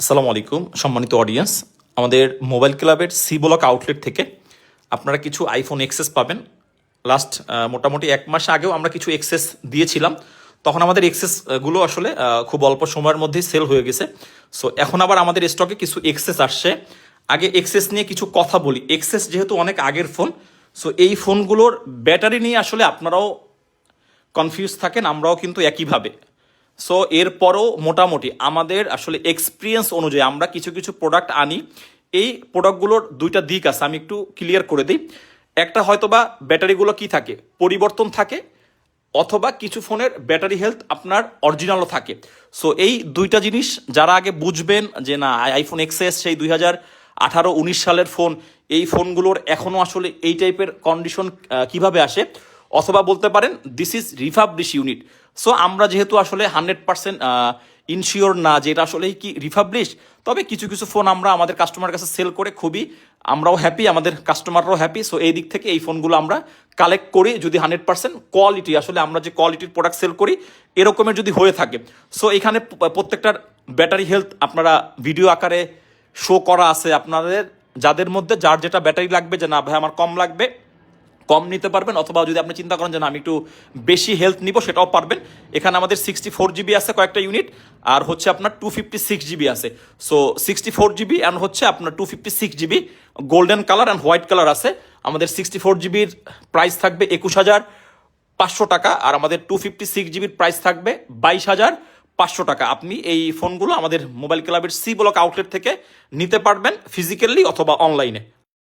আসসালামু আলাইকুম সম্মানিত অডিয়েন্স। আমাদের মোবাইল ক্লাবের সি ব্লক আউটলেট থেকে আপনারা কিছু আইফোন এক্সেস পাবেন। লাস্ট মোটামুটি 1 মাস আগেও আমরা কিছু এক্সেস দিয়েছিলাম, তখন আমাদের এক্সেসগুলো আসলে খুব অল্প সময়ের মধ্যেই সেল হয়ে গেছে। সো এখন আবার আমাদের স্টকে কিছু এক্সেস আসছে। আগে এক্সেস নিয়ে কিছু কথা বলি। এক্সেস যেহেতু অনেক আগের ফোন, সো এই ফোনগুলোর ব্যাটারি নিয়ে আসলে আপনারাও কনফিউজ থাকেন, আমরাও কিন্তু একইভাবে। সো এরপরও মোটামুটি আমাদের আসলে এক্সপিরিয়েন্স অনুযায়ী আমরা কিছু কিছু প্রোডাক্ট আনি। এই প্রোডাক্টগুলোর দুইটা দিক আছে, আমি একটু ক্লিয়ার করে দিই। একটা হয়তোবা ব্যাটারিগুলো কি থাকে, পরিবর্তন থাকে, অথবা কিছু ফোনের ব্যাটারি হেলথ আপনার অরিজিনালও থাকে। সো এই দুইটা জিনিস যারা আগে বুঝবেন যে না আইফোন এক্সএস সেই 2018-19 সালের ফোন, এই ফোনগুলোর এখনও আসলে এই টাইপের কন্ডিশন কিভাবে আসে, অথবা বলতে পারেন this is refurbished unit. So আমরা যেহেতু আসলে 100% ইনশিওর না যে এটা আসলেই কি রিফাবলিশ, তবে কিছু কিছু ফোন আমরা আমাদের কাস্টমার কাছে সেল করে খুবই আমরাও হ্যাপি, আমাদের কাস্টমাররাও হ্যাপি। সো এই দিক থেকে এই ফোনগুলো আমরা কালেক্ট করি যদি 100% কোয়ালিটি, আসলে আমরা যে কোয়ালিটির প্রোডাক্ট সেল করি এরকমের যদি হয়ে থাকে। সো এখানে প্রত্যেকটার ব্যাটারি হেলথ আপনারা ভিডিও আকারে শো করা আছে। আপনাদের যাদের মধ্যে যার যেটা ব্যাটারি লাগবে, যে না ভাই আমার কম লাগবে, কম নিতে পারবেন, অথবা যদি আপনি চিন্তা করেন যে না আমি একটু বেশি হেলথ নিব, সেটাও পারবেন। এখানে আমাদের 64 জিবি আছে কয়েকটা ইউনিট, আর হচ্ছে আপনার 256 জিবি আছে। সো 64 জিবি অ্যান্ড হচ্ছে আপনার 256 GB golden colour and white colour আছে। আমাদের 64 জিবির প্রাইস থাকবে 21,500 টাকা, আর আমাদের 256 জিবির প্রাইস থাকবে 22,500 টাকা। আপনি এই ফোনগুলো আমাদের মোবাইল ক্লাবের সি ব্লক আউটলেট থেকে নিতে পারবেন, ফিজিক্যালি অথবা অনলাইনে।